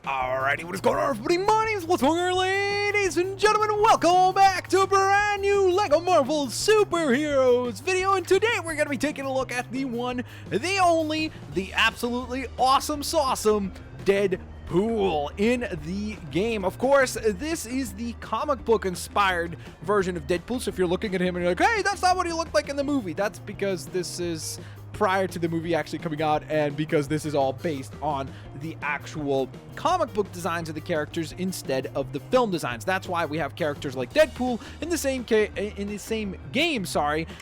Alrighty, what is going on, everybody? My name is what's going on, ladies and gentlemen. Welcome back to a brand new LEGO Marvel Superheroes video. And today we're going to be taking a look at the one, the only, the absolutely awesome sauceum Deadpool in the game. Of course, this is the comic book inspired version of Deadpool. So if you're looking at him and you're like, hey, that's not what he looked like in the movie, that's because this is prior to the movie actually coming out, and because this is all based on the actual comic book designs of the characters instead of the film designs. That's why we have characters like Deadpool in the same game,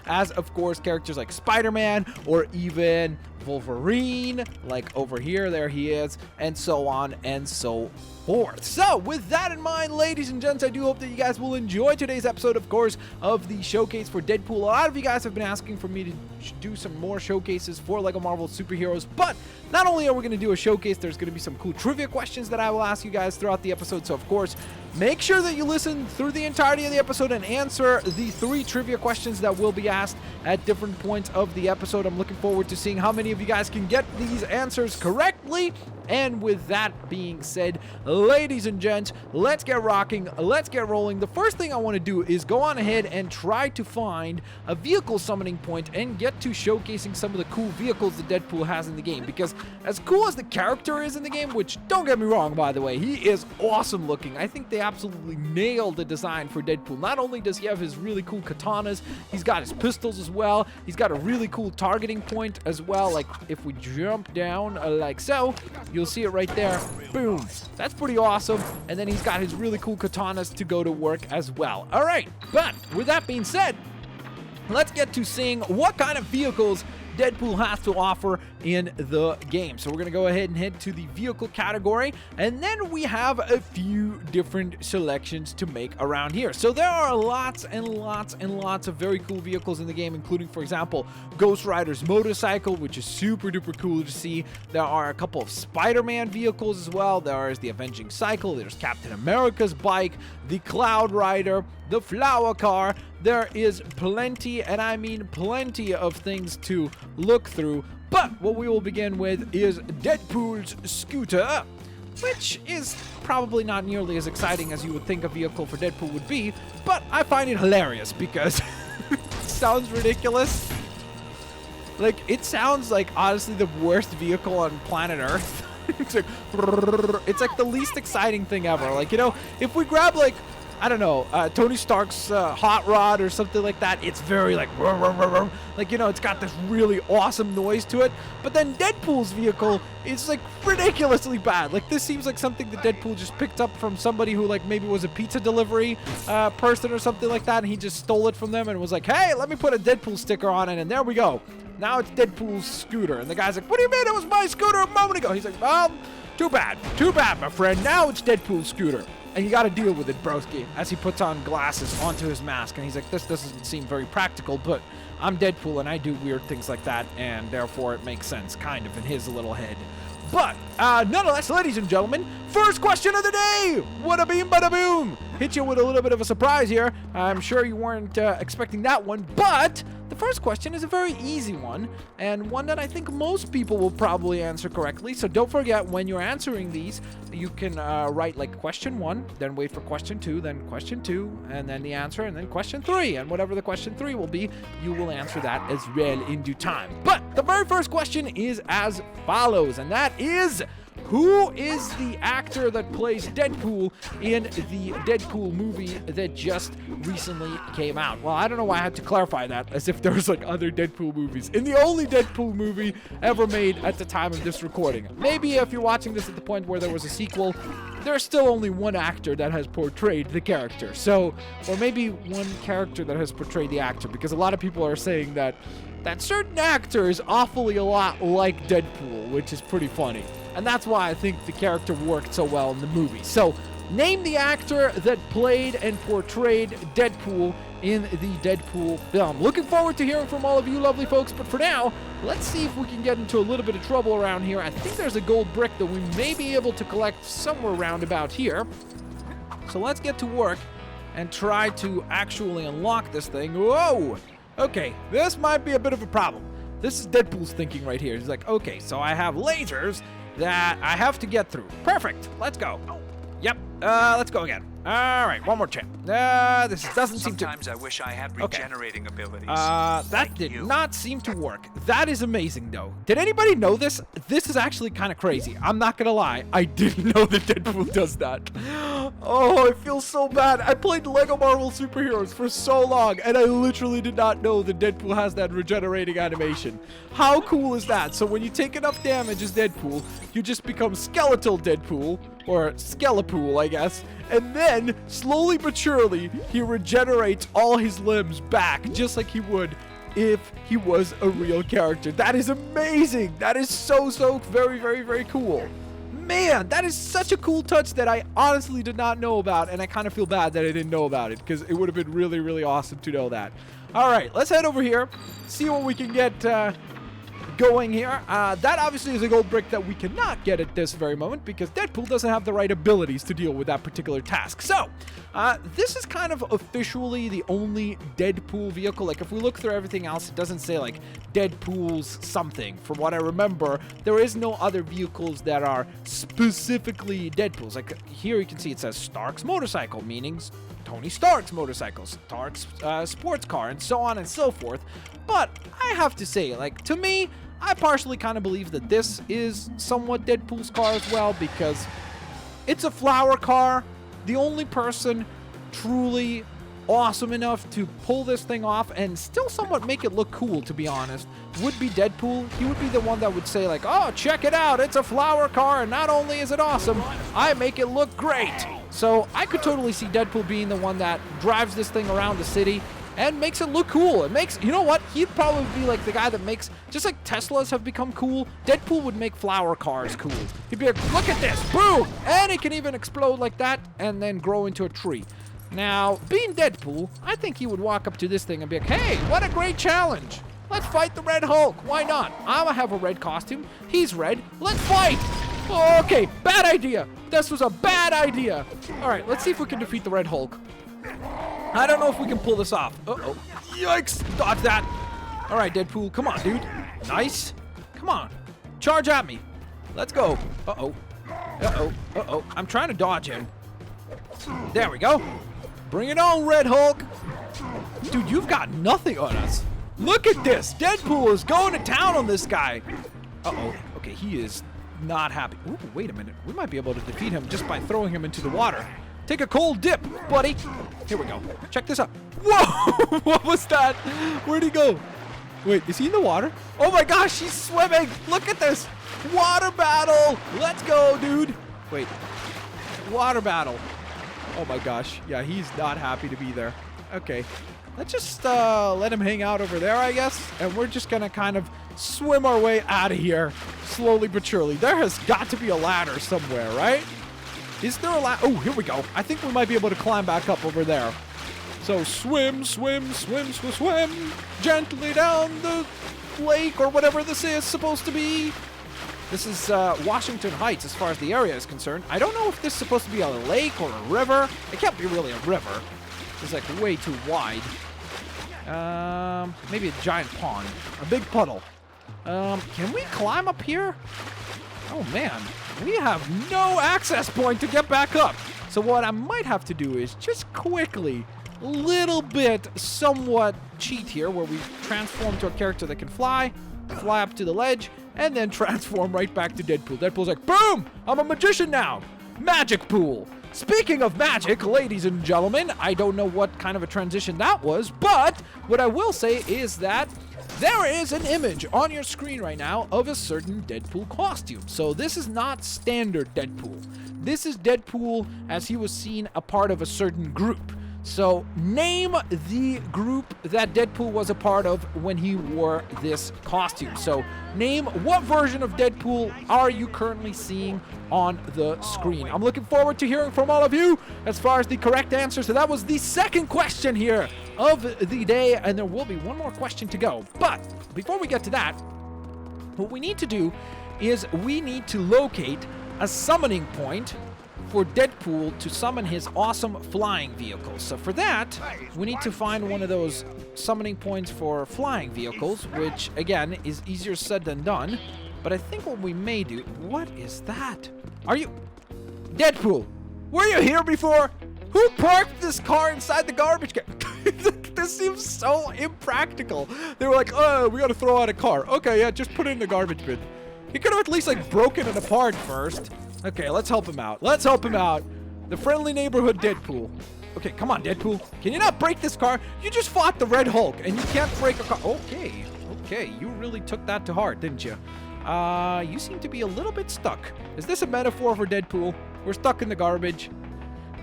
as of course characters like Spider-Man or even Wolverine, like over here, there he is, and so on and so forth. So with that in mind, ladies and gents, I do hope that you guys will enjoy today's episode, of course, of the showcase for Deadpool. A lot of you guys have been asking for me to do some more showcases for LEGO Marvel Superheroes, but not only are we going to do a showcase, there's going to be some cool trivia questions that I will ask you guys throughout the episode. So of course, make sure that you listen through the entirety of the episode and answer the 3 trivia questions that will be asked at different points of the episode. I'm looking forward to seeing how many of you guys can get these answers correctly. And with that being said, ladies and gents, let's get rocking, let's get rolling. The first thing I want to do is go on ahead and try to find a vehicle summoning point and get to showcasing some of the cool vehicles that Deadpool has in the game. Because as cool as the character is in the game, which don't get me wrong, by the way, he is awesome looking. I think they absolutely nailed the design for Deadpool. Not only does he have his really cool katanas, he's got his pistols as well. He's got a really cool targeting point as well. Like if we jump down like so, you'll see it right there. Boom. That's pretty awesome. And then he's got his really cool katanas to go to work as well. All right. But with that being said, let's get to seeing what kind of vehicles Deadpool has to offer in the game. So we're going to go ahead and head to the vehicle category, and then we have a few different selections to make around here. So there are lots and lots and lots of very cool vehicles in the game, including, for example, Ghost Rider's motorcycle, which is super duper cool to see. There are a couple of Spider-Man vehicles as well. There is the Avenging Cycle, there's Captain America's bike, the Cloud Rider, the Flower Car. There is plenty, and I mean plenty, of things to look through. But what we will begin with is Deadpool's scooter, which is probably not nearly as exciting as you would think a vehicle for Deadpool would be, but I find it hilarious because it sounds ridiculous. Like, it sounds like, honestly, the worst vehicle on planet Earth. It's like the least exciting thing ever. Like, you know, if we grab, like, I don't know, Tony Stark's hot rod or something like that, it's very like, like, you know, it's got this really awesome noise to it. But then Deadpool's vehicle is like ridiculously bad. Like, this seems like something that Deadpool just picked up from somebody who like maybe was a pizza delivery person or something like that, and he just stole it from them and was like, hey, let me put a Deadpool sticker on it, and there we go. Now it's Deadpool's scooter. And the guy's like, what do you mean? It was my scooter a moment ago. He's like, well, too bad, my friend. Now it's Deadpool's scooter. And you gotta deal with it, broski, as he puts on glasses onto his mask. And he's like, this doesn't seem very practical, but I'm Deadpool and I do weird things like that, and therefore it makes sense, kind of, in his little head. But, nonetheless, ladies and gentlemen, first question of the day! Wada beam, bada boom! Hit you with a little bit of a surprise here. I'm sure you weren't expecting that one, but the first question is a very easy one, and one that I think most people will probably answer correctly. So don't forget, when you're answering these, you can write like question 1, then wait for question 2, then question 2, and then the answer, and then question 3. And whatever the question 3 will be, you will answer that as well in due time. But the very first question is as follows, and that is, who is the actor that plays Deadpool in the Deadpool movie that just recently came out? Well, I don't know why I had to clarify that, as if there was like other Deadpool movies. In the only Deadpool movie ever made at the time of this recording. Maybe if you're watching this at the point where there was a sequel, there's still only one actor that has portrayed the character. So, or maybe one character that has portrayed the actor, because a lot of people are saying that certain actor is awfully a lot like Deadpool, which is pretty funny. And that's why I think the character worked so well in the movie. So, name the actor that played and portrayed Deadpool in the Deadpool film. Looking forward to hearing from all of you lovely folks, but for now, let's see if we can get into a little bit of trouble around here. I think there's a gold brick that we may be able to collect somewhere around about here. So let's get to work and try to actually unlock this thing. Whoa! Okay, this might be a bit of a problem. This is Deadpool's thinking right here. He's like, okay, so I have lasers, that I have to get through. Perfect. Let's go. Yep. Let's go again. All right, one more chance. This doesn't seem to... Sometimes I wish I had regenerating abilities. That did not seem to work. That is amazing, though. Did anybody know this? This is actually kind of crazy. I'm not gonna lie. I didn't know that Deadpool does that. Oh, I feel so bad. I played Lego Marvel Superheroes for so long, and I literally did not know that Deadpool has that regenerating animation. How cool is that? So when you take enough damage as Deadpool, you just become Skeletal Deadpool, or Skelepool, I guess. And then, slowly but surely, he regenerates all his limbs back, just like he would if he was a real character. That is amazing! That is so very, very, very cool. Man, that is such a cool touch that I honestly did not know about, and I kind of feel bad that I didn't know about it, because it would have been really, really awesome to know that. Alright, let's head over here, see what we can get going here. That obviously is a gold brick that we cannot get at this very moment because Deadpool doesn't have the right abilities to deal with that particular task. So, this is kind of officially the only Deadpool vehicle. Like, if we look through everything else, it doesn't say, like, Deadpool's something. From what I remember, there is no other vehicles that are specifically Deadpool's. Like, here you can see it says Stark's motorcycle, meaning Tony Stark's motorcycle, Stark's sports car, and so on and so forth. But I have to say, like, to me, I partially kind of believe that this is somewhat Deadpool's car as well, because it's a flower car. The only person truly awesome enough to pull this thing off and still somewhat make it look cool, to be honest, would be Deadpool. He would be the one that would say, like, oh, check it out, it's a flower car, and not only is it awesome, I make it look great. So I could totally see Deadpool being the one that drives this thing around the city and makes it look cool. It makes, you know what, he'd probably be like the guy that makes, just like Teslas have become cool, Deadpool would make flower cars cool. He'd be like, look at this, boom, and it can even explode like that and then grow into a tree. Now, being Deadpool, I think he would walk up to this thing and be like, hey, what a great challenge. Let's fight the Red Hulk. Why not? I'ma have a red costume. He's red. Let's fight. Oh, okay, bad idea. This was a bad idea. All right, let's see if we can defeat the Red Hulk. I don't know if we can pull this off. Uh-oh. Yikes. Dodge that. All right, Deadpool. Come on, dude. Nice. Come on. Charge at me. Let's go. Uh-oh. Uh-oh. Uh-oh. I'm trying to dodge him. There we go. Bring it on, Red Hulk. Dude, you've got nothing on us. Look at this. Deadpool is going to town on this guy. Uh-oh. Okay, he is not happy. Ooh, wait a minute. We might be able to defeat him just by throwing him into the water. Take a cold dip, buddy. Here we go. Check this out. Whoa! What was that? Where'd he go? Wait, is he in the water? Oh my gosh, he's swimming. Look at this. Water battle. Let's go, dude. Wait. Water battle. Oh my gosh. Yeah, he's not happy to be there. Okay. Let's just let him hang out over there, I guess. And we're just going to kind of swim our way out of here slowly but surely. There has got to be a ladder somewhere, right? Is there a ladder? Oh, here we go. I think we might be able to climb back up over there. So swim, swim, swim, swim, swim. Gently down the lake or whatever this is supposed to be. This is Washington Heights as far as the area is concerned. I don't know if this is supposed to be a lake or a river. It can't be really a river. It's like way too wide. Maybe a giant pond. A big puddle. Can we climb up here? Oh man, we have no access point to get back up. So what I might have to do is just quickly, little bit, somewhat cheat here, where we transform to a character that can fly up to the ledge, and then transform right back to Deadpool. Deadpool's like, boom! I'm a magician now! Magic pool! Speaking of magic, ladies and gentlemen, I don't know what kind of a transition that was, but what I will say is that there is an image on your screen right now of a certain Deadpool costume. So this is not standard Deadpool. This is Deadpool as he was seen a part of a certain group. So name the group that Deadpool was a part of when he wore this costume. So name what version of Deadpool are you currently seeing on the screen. I'm looking forward to hearing from all of you as far as the correct answer. So that was the second question here of the day, and there will be one more question to go. But before we get to that, what we need to do is we need to locate a summoning point for Deadpool to summon his awesome flying vehicles. So for that, we need to find one of those summoning points for flying vehicles, which again is easier said than done. But I think what we may do... What is that? Are you... Deadpool, were you here before? Who parked this car inside the garbage can? This seems so impractical. They were like, oh, we gotta throw out a car. Okay, yeah, just put it in the garbage bin. He could have at least, like, broken it apart first. Okay, let's help him out. Let's help him out. The friendly neighborhood Deadpool. Okay, come on, Deadpool. Can you not break this car? You just fought the Red Hulk, and you can't break a car. Okay, okay. You really took that to heart, didn't you? You seem to be a little bit stuck. Is this a metaphor for Deadpool? We're stuck in the garbage.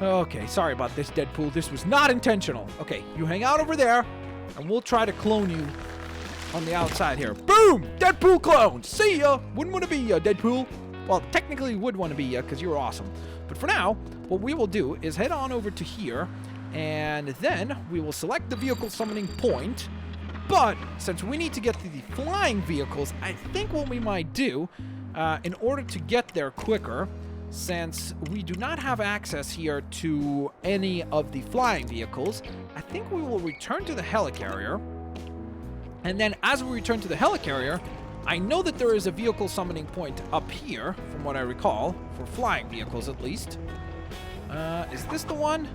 Okay, sorry about this, Deadpool. This was not intentional. Okay, you hang out over there, and we'll try to clone you on the outside here. Boom! Deadpool clone! See ya! Wouldn't want to be ya, Deadpool. Well, technically would want to be ya, because you're awesome. But for now, what we will do is head on over to here, and then we will select the vehicle summoning point. But since we need to get to the flying vehicles, I think what we might do, in order to get there quicker, since we do not have access here to any of the flying vehicles, I think we will return to the helicarrier. And then as we return to the helicarrier, I know that there is a vehicle summoning point up here, from what I recall, for flying vehicles at least. Is this the one?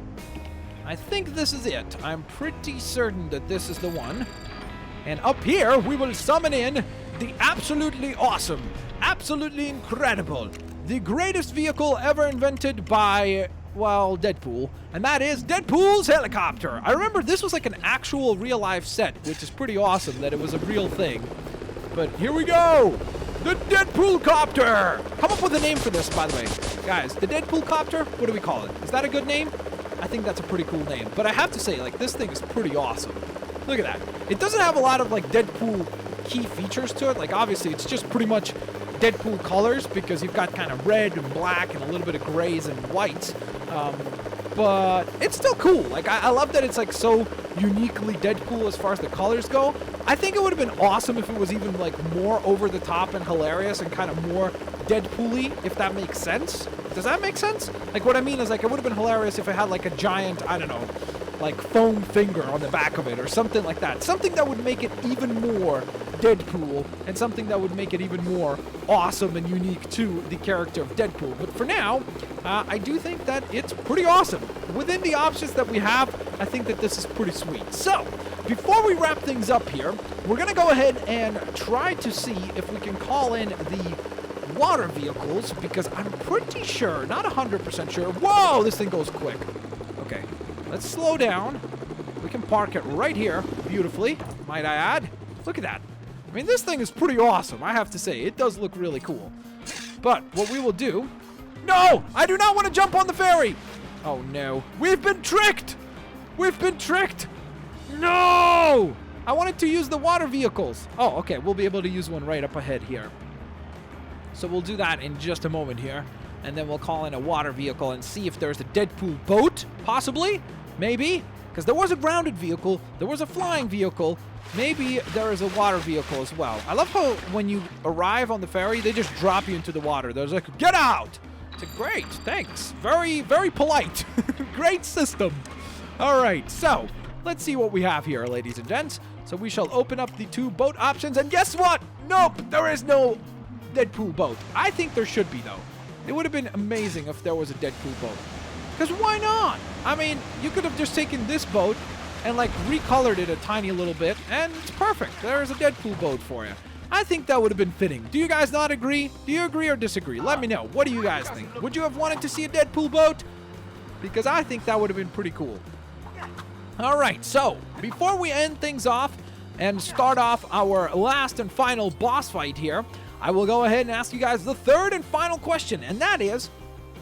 I think this is it. I'm pretty certain that this is the one. And up here, we will summon in the absolutely awesome, absolutely incredible, the greatest vehicle ever invented by, well, Deadpool. And that is Deadpool's helicopter. I remember this was like an actual real-life set, which is pretty awesome that it was a real thing. But here we go! The Deadpool copter! Come up with a name for this, by the way. Guys, the Deadpool copter? What do we call it? Is that a good name? I think that's a pretty cool name. But I have to say, like, this thing is pretty awesome. Look at that. It doesn't have a lot of, like, Deadpool key features to it. Like, obviously, it's just pretty much Deadpool colors because you've got kind of red and black and a little bit of grays and whites. But it's still cool. Like, I love that it's, like, so uniquely Deadpool as far as the colors go. I think it would have been awesome if it was even, like, more over the top and hilarious and kind of more Deadpool-y, if that makes sense. Does that make sense? Like, what I mean is, like, it would have been hilarious if it had, like, a giant, I don't know, like, foam finger on the back of it or something like that. Something that would make it even more Deadpool and something that would make it even more awesome and unique to the character of Deadpool. But for now, I do think that it's pretty awesome. Within the options that we have, I think that this is pretty sweet. So, before we wrap things up here, we're going to go ahead and try to see if we can call in the water vehicles, because I'm pretty sure, not 100% sure. Whoa, this thing goes quick. Okay, let's slow down. We can park it right here beautifully, might I add. Look at that. I mean, this thing is pretty awesome, I have to say. It does look really cool. But what we will do... No! I do not want to jump on the ferry! Oh, no. We've been tricked! We've been tricked! No! I wanted to use the water vehicles. Oh, okay. We'll be able to use one right up ahead here. So we'll do that in just a moment here. And then we'll call in a water vehicle and see if there's a Deadpool boat, possibly. Maybe. Because there was a grounded vehicle. There was a flying vehicle. Maybe there is a water vehicle as well. I love how when you arrive on the ferry, they just drop you into the water. There's like, get out! It's like, great, thanks. Very, very polite. Great system. All right, so let's see what we have here, ladies and gents. So we shall open up the two boat options. And guess what? Nope, there is no Deadpool boat. I think there should be, though. It would have been amazing if there was a Deadpool boat. Because why not? I mean, you could have just taken this boat and like recolored it a tiny little bit, and it's perfect. There's a Deadpool boat for you. I think that would have been fitting. Do you guys not agree? Do you agree or disagree? Let me know. What do you guys think? Would you have wanted to see a Deadpool boat? Because I think that would have been pretty cool. All right, so before we end things off and start off our last and final boss fight here, I will go ahead and ask you guys the third and final question, and that is,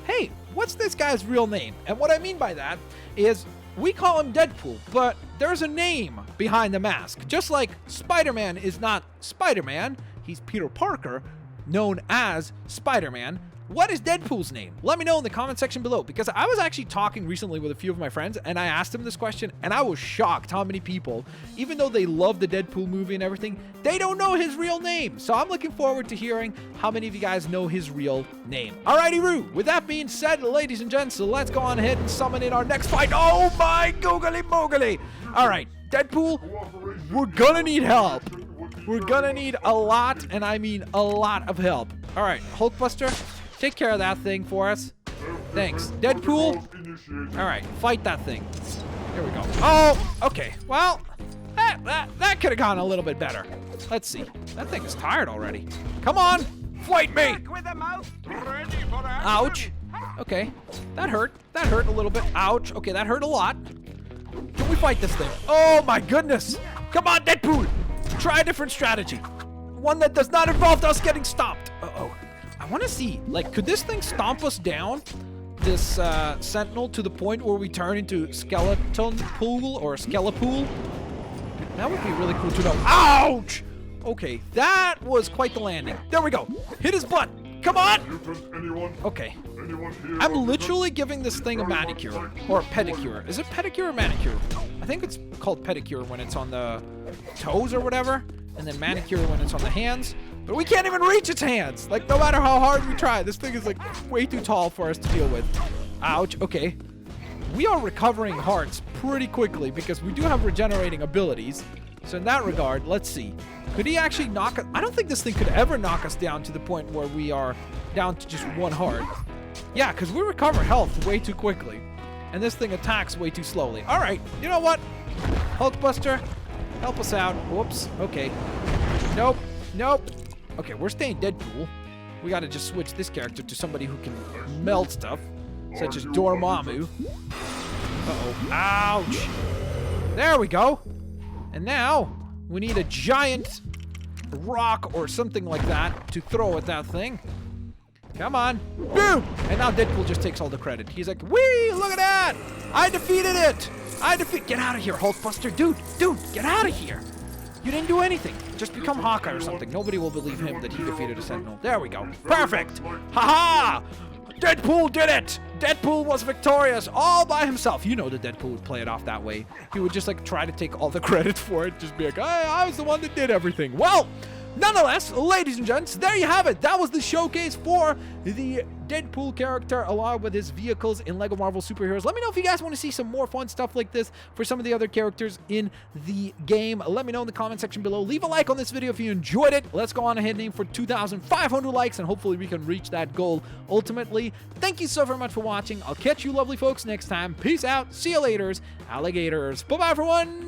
hey, what's this guy's real name? And what I mean by that is, we call him Deadpool, but there's a name behind the mask. Just like Spider-Man is not Spider-Man, he's Peter Parker, known as Spider-Man. What is Deadpool's name? Let me know in the comment section below, because I was actually talking recently with a few of my friends, and I asked them this question, and I was shocked how many people, even though they love the Deadpool movie and everything, they don't know his real name. So I'm looking forward to hearing how many of you guys know his real name. Alrighty, Roo. With that being said, ladies and gents, so let's go on ahead and summon in our next fight. Oh my googly moogly! Alright, Deadpool, we're gonna need help. We're gonna need a lot, and I mean a lot of help. All right, Hulkbuster, take care of that thing for us. Thanks. Deadpool, all right, fight that thing. Here we go. Oh, okay. Well, that could have gone a little bit better. Let's see. That thing is tired already. Come on, fight me. Ouch. Okay, that hurt. That hurt a little bit. Ouch. Okay, that hurt a lot. Can we fight this thing? Oh my goodness. Come on, Deadpool. Try a different strategy. One that does not involve us getting stomped. Uh-oh. I want to see, like, could this thing stomp us down? This Sentinel to the point where we turn into Skeleton Pool or Skelepool? That would be really cool to know. Ouch! Okay, that was quite the landing. There we go. Hit his butt. Come on! Okay. I'm literally giving this thing a manicure. Or a pedicure. Is it pedicure or manicure? I think it's called pedicure when it's on the toes or whatever. And then manicure when it's on the hands. But we can't even reach its hands. Like, no matter how hard we try. This thing is, like, way too tall for us to deal with. Ouch. Okay. We are recovering hearts pretty quickly because we do have regenerating abilities. So in that regard, let's see. Could he actually knock us? I don't think this thing could ever knock us down to the point where we are down to just one heart. Yeah, because we recover health way too quickly. And this thing attacks way too slowly. All right, you know what? Hulkbuster, help us out. Whoops, okay. Nope, nope. Okay, we're staying Deadpool. We got to just switch this character to somebody who can melt stuff, such as Dormammu. Uh-oh, ouch. There we go. And now, we need a giant rock or something like that to throw at that thing. Come on. Boom! And now Deadpool just takes all the credit. He's like, whee! Look at that! I defeated it! Get out of here, Hulkbuster. Dude, get out of here. You didn't do anything. Just become Hawkeye or something. Nobody will believe him that he defeated a Sentinel. There we go. Perfect! Ha-ha! Deadpool did it! Deadpool was victorious all by himself. You know that Deadpool would play it off that way. He would just, like, try to take all the credit for it. Just be like, hey, I was the one that did everything. Well, nonetheless, ladies and gents, there you have it. That was the showcase for the Deadpool character along with his vehicles in LEGO Marvel Superheroes. Let me know if you guys want to see some more fun stuff like this for some of the other characters in the game. Let me know in the comment section below. Leave a like on this video if you enjoyed it. Let's go on ahead and aim for 2,500 likes, and hopefully we can reach that goal ultimately. Thank you so very much for watching. I'll catch you lovely folks next time. Peace out. See you laters, alligators. Bye-bye, everyone.